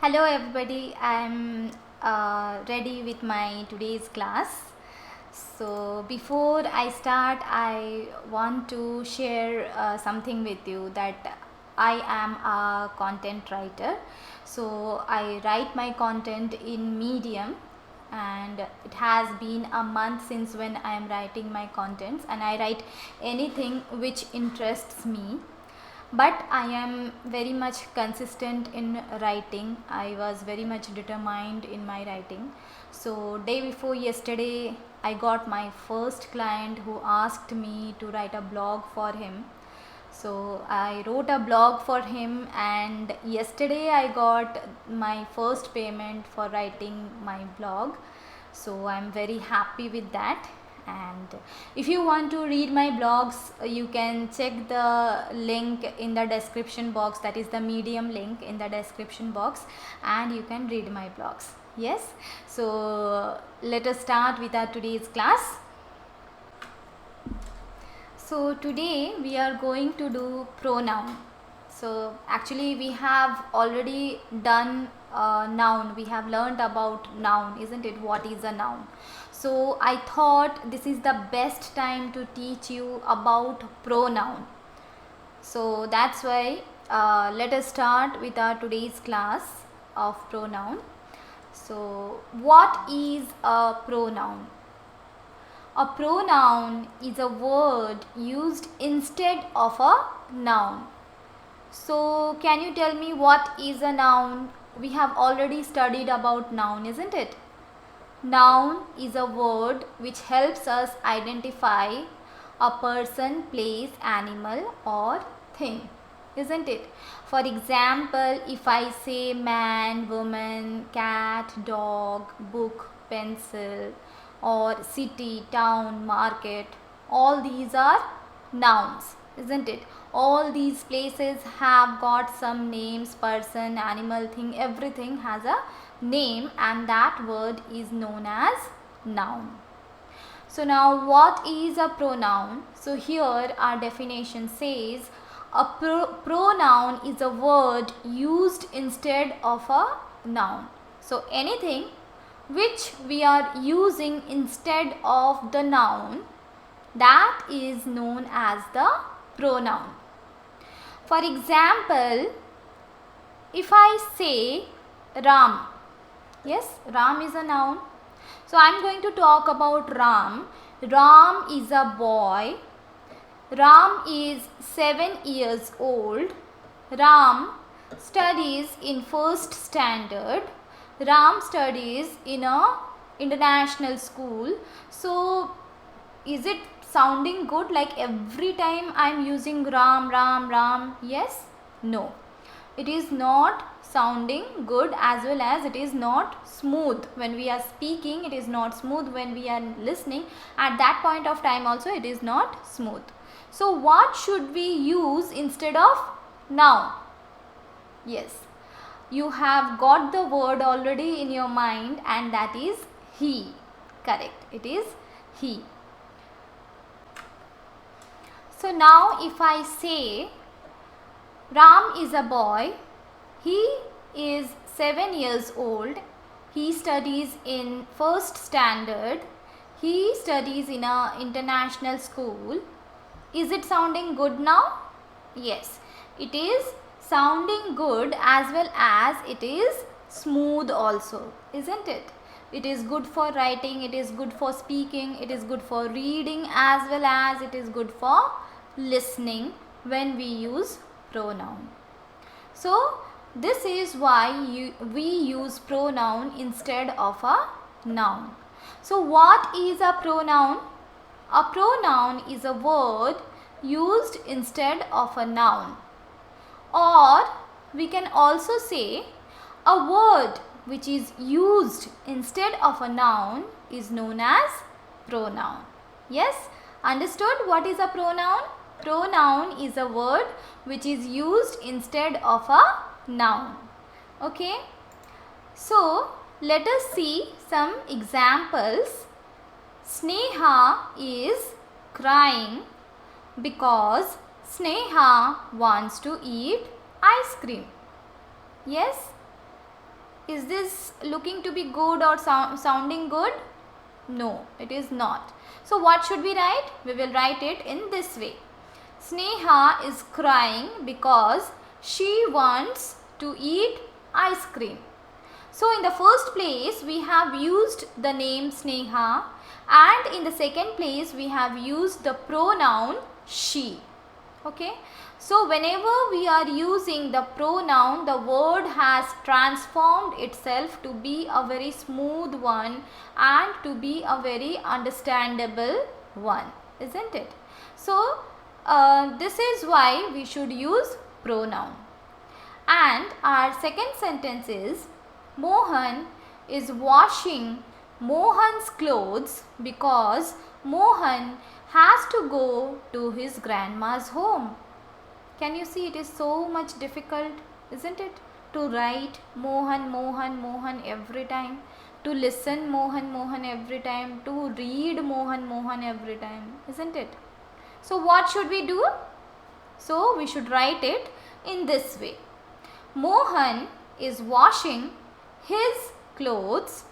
Hello everybody, I'm ready with my today's class. So before I start, I want to share something with you that I am a content writer. So I write my content in Medium, and it has been a month since when I am writing my contents, and I write anything which interests me, but I am very much consistent in writing. I was very much determined in my writing. So day before yesterday I got my first client who asked me to write a blog for him. So I wrote a blog for him, and yesterday I got my first payment for writing my blog. So I'm very happy with that. And if you want to read my blogs, you can check the link in the description box, that is the Medium link in the description box, and you can read my blogs. Yes, so let us start with our today's class. So today we are going to do pronoun. So actually we have already done noun. We have learned about noun, isn't it? What is a noun? So I thought this is the best time to teach you about pronoun. So that's why let us start with our today's class of pronoun. So what is a pronoun? A pronoun is a word used instead of a noun. So can you tell me what is a noun? We have already studied about noun, isn't it? Noun is a word which helps us identify a person, place, animal or thing, isn't it? For example, if I say man, woman, cat, dog, book, pencil, or city, town, market, all these are nouns, isn't it? All these places have got some names, person, animal, thing, everything has a name, and that word is known as noun. So now what is a pronoun? So here our definition says a pronoun is a word used instead of a noun. So anything which we are using instead of the noun, that is known as the pronoun. For example, if I say Ram, yes, Ram is a noun. So I am going to talk about Ram. Ram is a boy. Ram is 7 years old. Ram studies in first standard. Ram studies in a international school. So is it sounding good like every time I am using Ram, Ram, Ram? Yes? No. It is not sounding good, as well as it is not smooth. When we are speaking, it is not smooth. When we are listening, at that point of time also it is not smooth. So what should we use instead of noun? Yes, you have got the word already in your mind, and that is he. Correct, it is he. So now if I say Ram is a boy, he is 7 years old, he studies in first standard, he studies in a international school. Is it sounding good now? Yes, it is sounding good, as well as it is smooth also, isn't it? It is good for writing, it is good for speaking, it is good for reading, as well as it is good for listening when we use pronoun. So this is why we use pronoun instead of a noun. So what is a pronoun? A pronoun is a word used instead of a noun. Or we can also say a word which is used instead of a noun is known as pronoun. Yes, understood what is a pronoun? Pronoun is a word which is used instead of a noun. Okay, so let us see some examples. Sneha is crying because Sneha wants to eat ice cream. Yes, Is this looking to be good or sounding good? No, it is not. So what should we write? We will write it in this way. Sneha is crying because she wants to eat ice cream. So in the first place we have used the name Sneha, and in the second place we have used the pronoun she. Okay. So whenever we are using the pronoun, the word has transformed itself to be a very smooth one and to be a very understandable one, isn't it? So this is why we should use pronoun. And our second sentence is, Mohan is washing Mohan's clothes because Mohan has to go to his grandma's home. Can you see, it is so much difficult, isn't it? To write Mohan, Mohan, Mohan every time, to listen Mohan, Mohan every time, to read Mohan, Mohan every time, isn't it? So what should we do? So we should write it in this way. Mohan is washing his clothes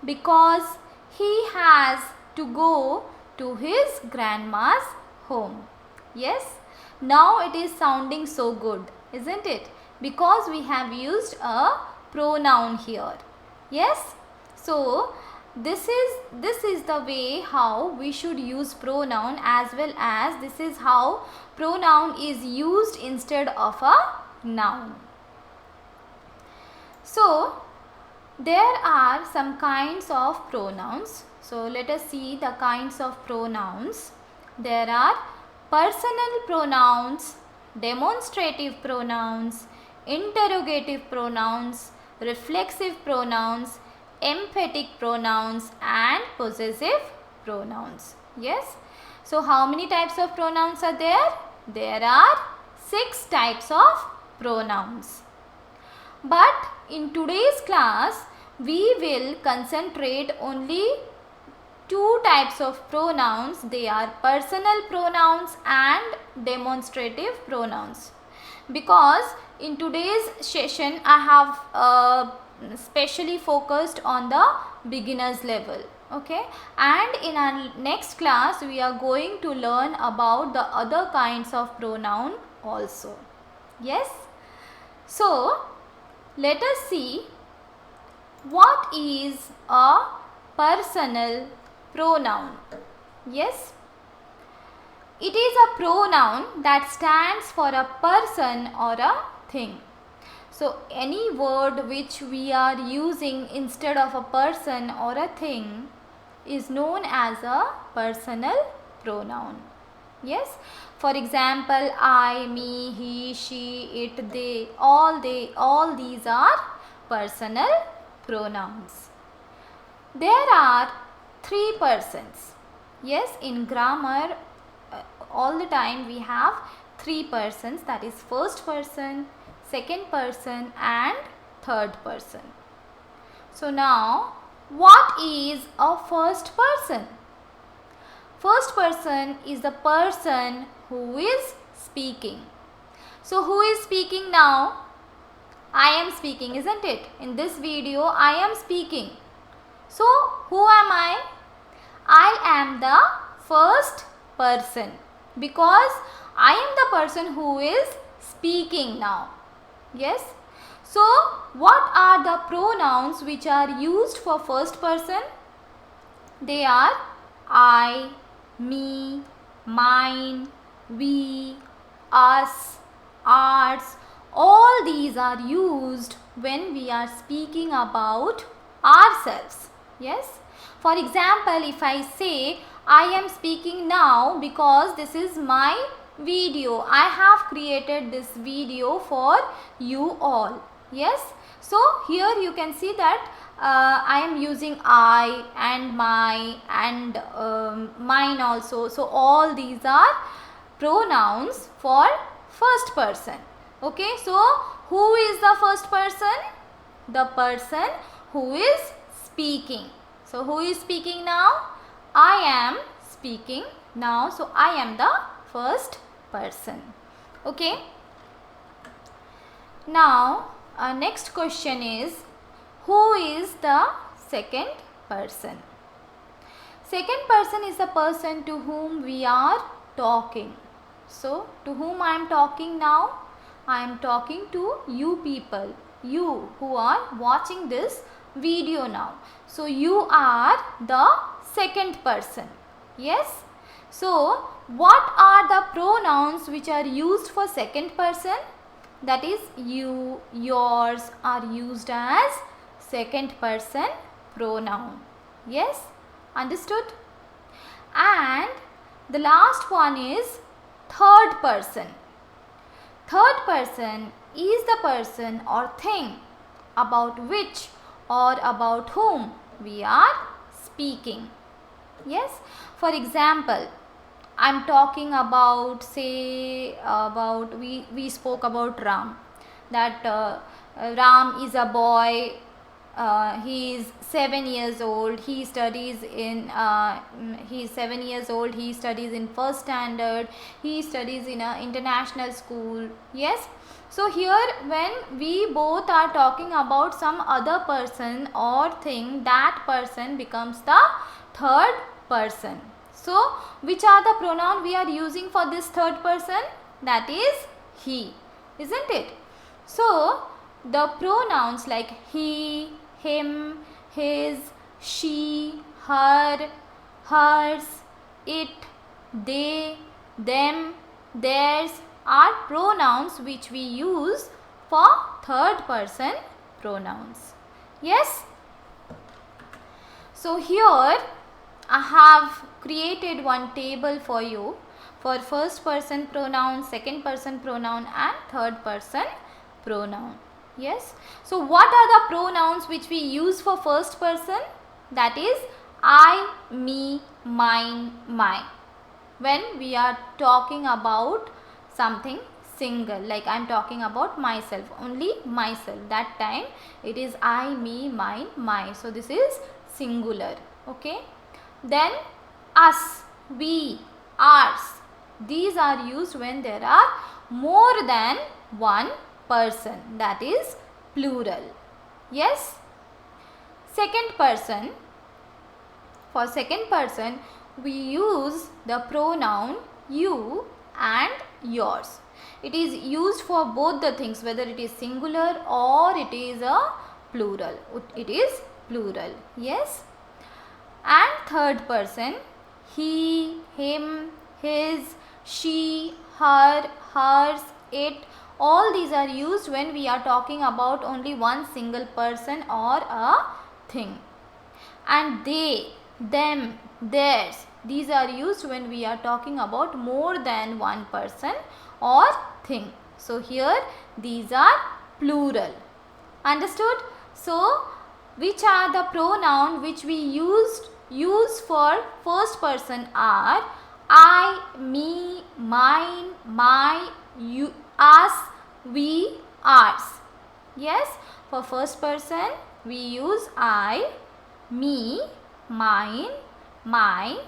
because he has to go to his grandma's home. Yes? Now it is sounding so good, isn't it? Because we have used a pronoun here. Yes? So this is the way how we should use pronoun, as well as this is how pronoun is used instead of a noun. So there are some kinds of pronouns. So let us see the kinds of pronouns. There are personal pronouns, demonstrative pronouns, interrogative pronouns, reflexive pronouns, emphatic pronouns, and possessive pronouns. Yes. So how many types of pronouns are there? There are 6 types of pronouns. But in today's class, we will concentrate only 2 types of pronouns. They are personal pronouns and demonstrative pronouns. Because in today's session, I have specially focused on the beginners level. Okay, and in our next class, we are going to learn about the other kinds of pronoun also. Yes. So let us see what is a personal pronoun. Yes, it is a pronoun that stands for a person or a thing. So any word which we are using instead of a person or a thing is known as a personal pronoun. Yes. For example, I, me, he, she, it, they, all these are personal pronouns. There are 3 persons. Yes, in grammar all the time we have 3 persons, that is first person, second person and third person. So now what is a first person? First person is the person who is speaking. So who is speaking now? I am speaking, isn't it? In this video I am speaking. So who am I? I am the first person because I am the person who is speaking now. Yes. So what are the pronouns which are used for first person? They are I, me, mine, we, us, ours. All these are used when we are speaking about ourselves. Yes. For example, if I say I am speaking now because this is my video. I have created this video for you all. Yes. So here you can see that I am using I and my and mine also. So all these are pronouns for first person. Okay. So who is the first person? The person who is speaking. So who is speaking now? I am speaking now. So I am the first person. Okay. Now next question is, Who is the second person? Second person is the person to whom we are talking. So, to whom I am talking now? I am talking to you people, you who are watching this video now. So, you are the second person. Yes? So, what are the pronouns which are used for second person? That is, you, yours are used as second person pronoun. Yes? Understood? And the last one is third person. Third person is the person or thing about which or about whom we are speaking. Yes? For example, I am talking about, say, we spoke about Ram, that Ram is a boy. He is 7 years old. He studies in he is 7 years old. He studies in first standard. He studies in a international school. Yes. So here, when we both are talking about some other person or thing, that person becomes the third person. So which are the pronoun we are using for this third person? That is he, isn't it? So the pronouns like he, him, his, she, her, hers, it, they, them, theirs are pronouns which we use for third person pronouns. Yes? So here I have created one table for you for first person pronoun, second person pronoun and third person pronoun. Yes. So what are the pronouns which we use for first person? That is I, me, mine, my. When we are talking about something single, like I am talking about myself, only myself, that time it is I, me, mine, my. So this is singular. Okay. Then us, we, ours. These are used when there are more than one person, that is plural. Yes. Second person. For second person we use the pronoun you and yours. It is used for both the things, whether it is singular or it is a plural. It is plural. Yes. And third person, he, him, his, she, her, hers, it. All these are used when we are talking about only one single person or a thing. And they, them, theirs. These are used when we are talking about more than one person or thing. So here these are plural. Understood? So which are the pronoun which we use for first person are I, me, mine, my, you, us, we, ours. Yes, for first person we use I, me, mine, my,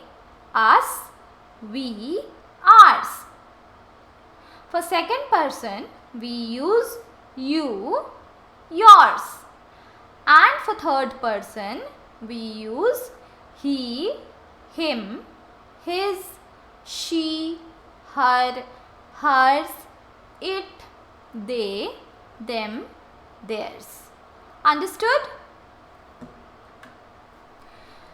us, we, ours. For second person we use you, yours. And for third person we use he, him, his, she, her, hers, it, they, them, theirs. Understood?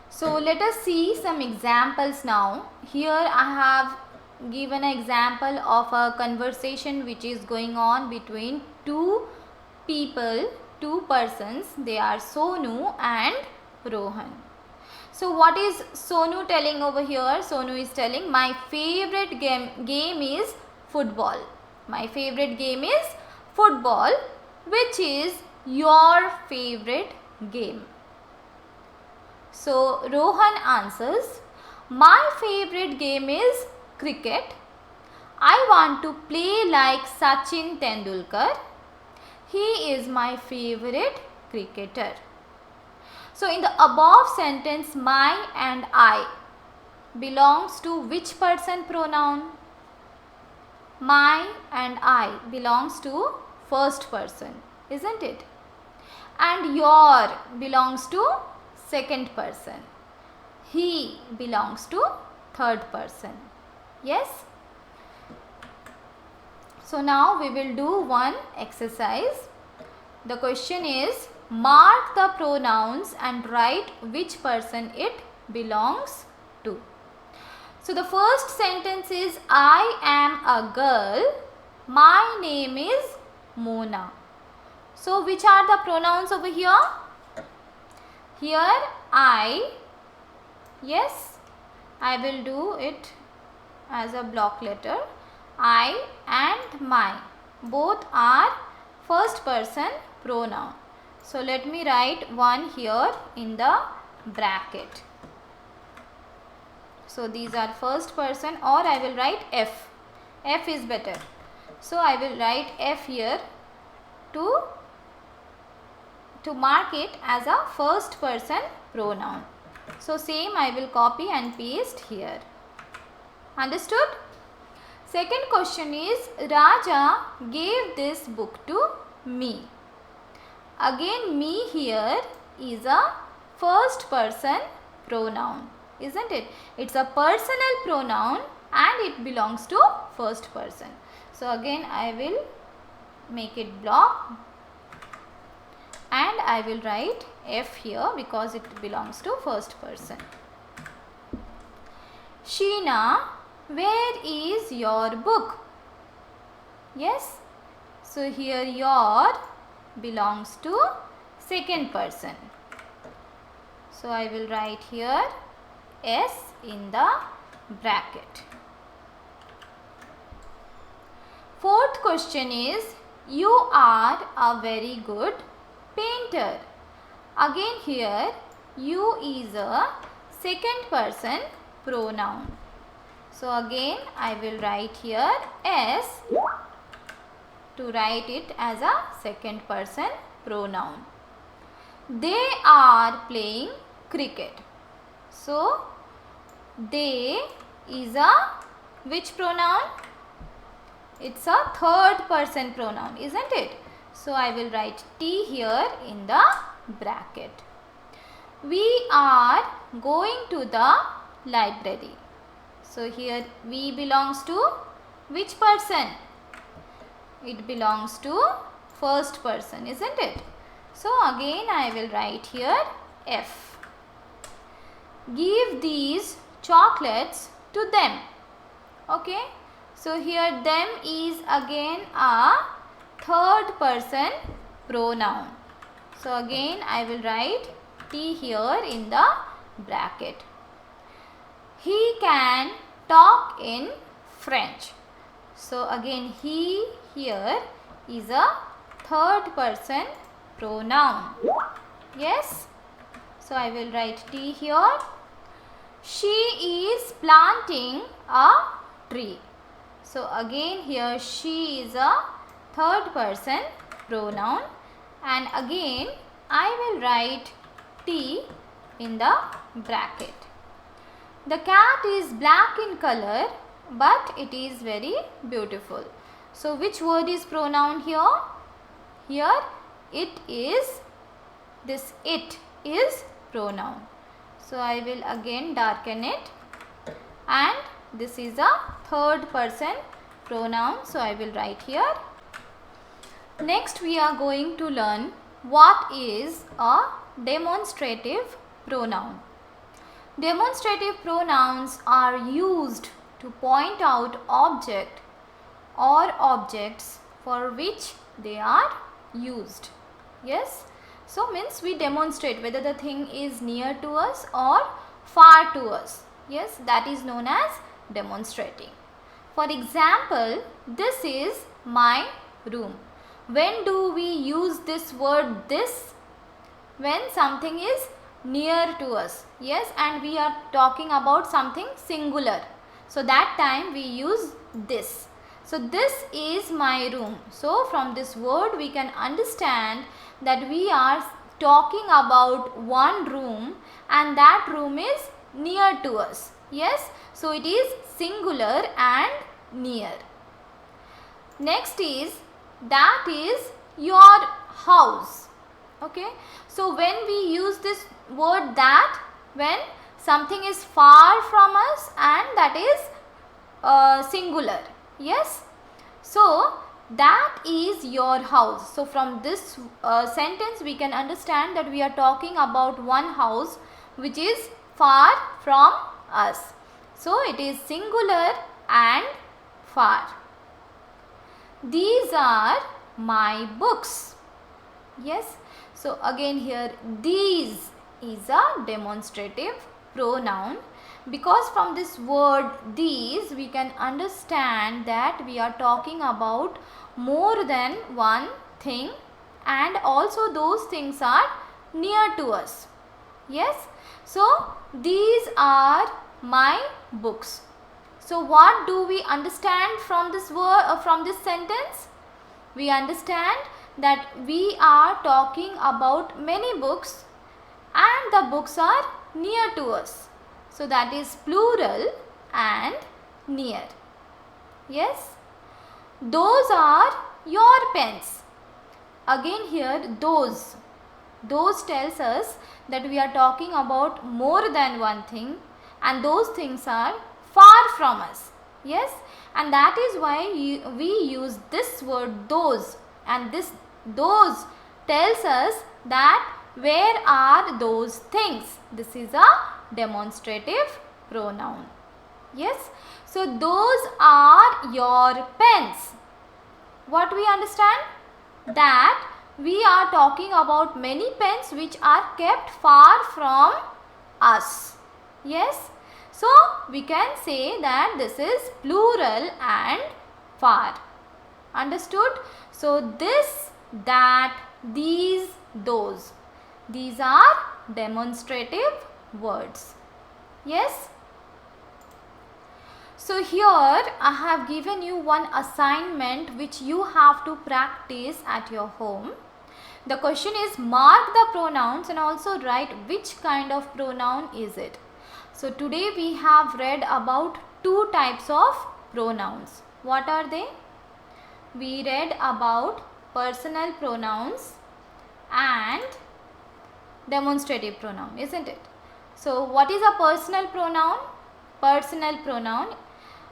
So let us see some examples now. Here I have given an example of a conversation which is going on between two people, two persons. They are Sonu and Rohan. So what is Sonu telling over here? Sonu is telling my favorite game is football. My favorite game is football. Which is your favorite game? So Rohan answers, my favorite game is cricket. I want to play like Sachin Tendulkar. He is my favorite cricketer. So in the above sentence, my and I belongs to which person pronoun? My and I belongs to first person, isn't it? and your belongs to second person. He belongs to third person. Yes? So now we will do one exercise. The question is, mark the pronouns and write which person it belongs to. So the first sentence is, I am a girl. My name is Mona. So which are the pronouns over here? Here I, yes, I will do it as a block letter. I and my both are first person pronoun. So let me write one here in the bracket. So these are first person, or I will write F. F is better. So I will write F here to mark it as a first person pronoun. So same I will copy and paste here. Understood? Second question is, Raja gave this book to me. Again, me here is a first person pronoun, isn't it? It's a personal pronoun and it belongs to first person. So again I will make it block and I will write F here because it belongs to first person. Sheena, where is your book? Yes. So here your belongs to second person. So I will write here S in the bracket. Fourth question is, you are a very good painter. Again here you is a second person pronoun. So again I will write here S to write it as a second person pronoun. They are playing cricket. So they is a which pronoun? It's a third person pronoun, isn't it? So I will write T here in the bracket. We are going to the library. So here we belongs to which person? It belongs to first person, isn't it? So again I will write here F. Give these chocolates to them. Okay. So here them is again a third person pronoun. So again I will write T here in the bracket. He can talk in French. So again he here is a third person pronoun. Yes. So I will write T here. She is planting a tree. So again here she is a third person pronoun and again I will write T in the bracket. The cat is black in color but it is very beautiful. So which word is pronoun here? Here it is, this it is pronoun. So I will again darken it and this is a third person pronoun. So I will write here. Next we are going to learn what is a demonstrative pronoun. Demonstrative pronouns are used to point out object or objects for which they are used. Yes. So means we demonstrate whether the thing is near to us or far to us. Yes, that is known as demonstrating. For example, this is my room. When do we use this word this? When something is near to us. Yes, and we are talking about something singular. So that time we use this. So this is my room. So from this word we can understand that we are talking about one room and that room is near to us. Yes, so it is singular and near. Next is, that is your house. Okay, so when we use this word that, when something is far from us and that is singular. Yes, so that is your house. So from this sentence we can understand that we are talking about one house which is far from us. So it is singular and far. These are my books. Yes, so again here these is a demonstrative pronoun, because from this word these we can understand that we are talking about more than one thing, and also those things are near to us. Yes, so these are my books. So what do we understand from this word, from this sentence? We understand that we are talking about many books and the books are near to us. So that is plural and near. Yes, those are your pens. Again here those tells us that we are talking about more than one thing and those things are far from us. Yes, and that is why we use this word those, and this those tells us that where are those things. This is a demonstrative pronoun. Yes, so those are your pens. What we understand? That we are talking about many pens which are kept far from us. Yes, so we can say that this is plural and far. Understood? So this, that, these, those, these are demonstrative words. Yes. So here I have given you one assignment which you have to practice at your home. The question is, mark the pronouns and also write which kind of pronoun is it. So today we have read about two types of pronouns. What are they? We read about personal pronouns and demonstrative pronoun, isn't it? So what is a personal pronoun? Personal pronoun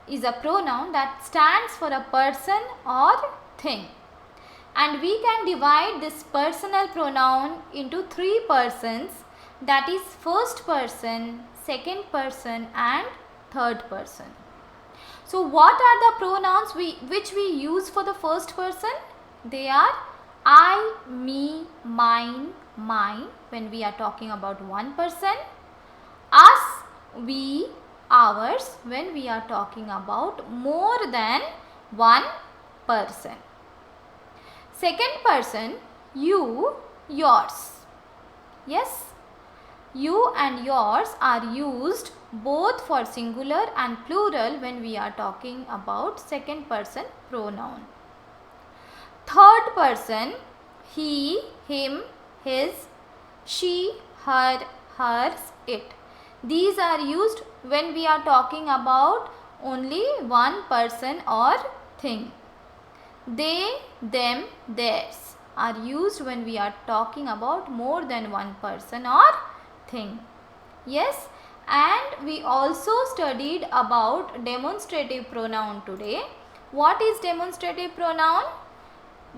is a pronoun that stands for a person or thing, and we can divide this personal pronoun into three persons, that is first person, second person and third person. So what are the pronouns which we use for the first person? They are I, me, mine, my when we are talking about one person, us, we, ours when we are talking about more than one person. Second person, you, yours. Yes, you and yours are used both for singular and plural when we are talking about second person pronoun. Third person, he, him, his, she, her, hers, it. These are used when we are talking about only one person or thing. They, them, theirs are used when we are talking about more than one person or thing. Yes, and we also studied about demonstrative pronoun today. What is demonstrative pronoun?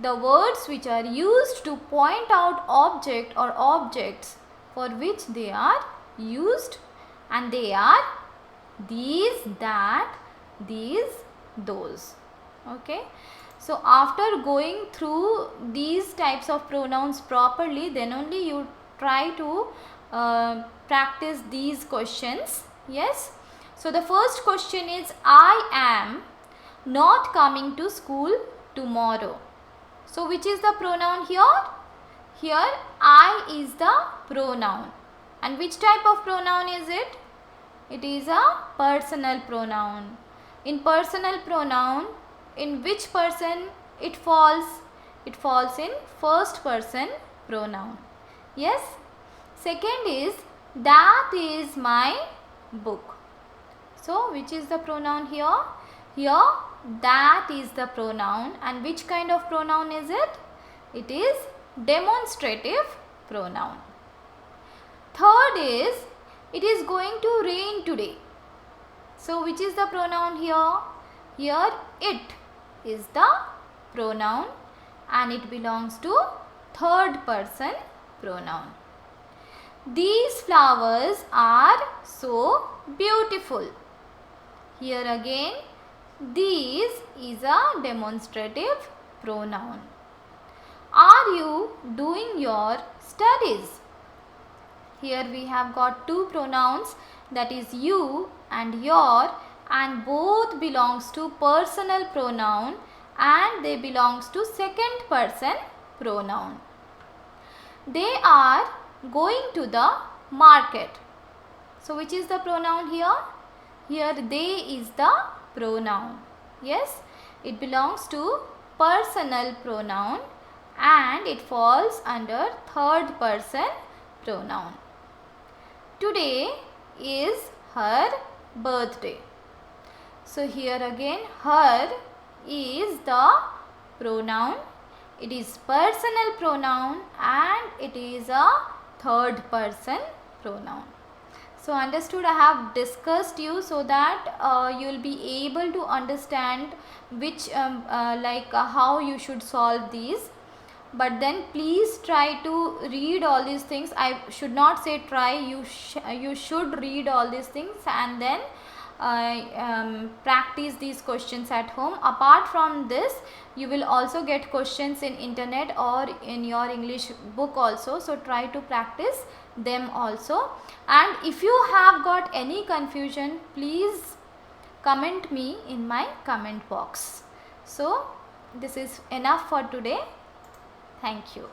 The words which are used to point out object or objects for which they are used, and they are these, that, these, those. Okay. So after going through these types of pronouns properly, then only you try to practice these questions. Yes. So the first question is, I am not coming to school tomorrow. So which is the pronoun here? Here I is the pronoun. And which type of pronoun is it? It is a personal pronoun. In personal pronoun, in which person it falls? It falls in first person pronoun. Yes. Second is, that is my book. So which is the pronoun here? Here that is the pronoun, and which kind of pronoun is it? It is demonstrative pronoun. Third is, it is going to rain today. So which is the pronoun here? Here it is the pronoun and it belongs to third person pronoun. These flowers are so beautiful. Here again, these is a demonstrative pronoun. Are you doing your studies? Here we have got two pronouns, that is you and your, and both belongs to personal pronoun and they belongs to second person pronoun. They are going to the market. So which is the pronoun here? Here they is the pronoun. Yes, it belongs to personal pronoun and it falls under third person pronoun. Today is her birthday. So here again her is the pronoun. It is personal pronoun and it is a third person pronoun. So understood, I have discussed you so that you will be able to understand which how you should solve these. But then please try to read all these things. I should not say try, you should read all these things and then practice these questions at home. Apart from this, you will also get questions in internet or in your English book also. So try to practice them also. And if you have got any confusion, please comment me in my comment box. So this is enough for today. Thank you.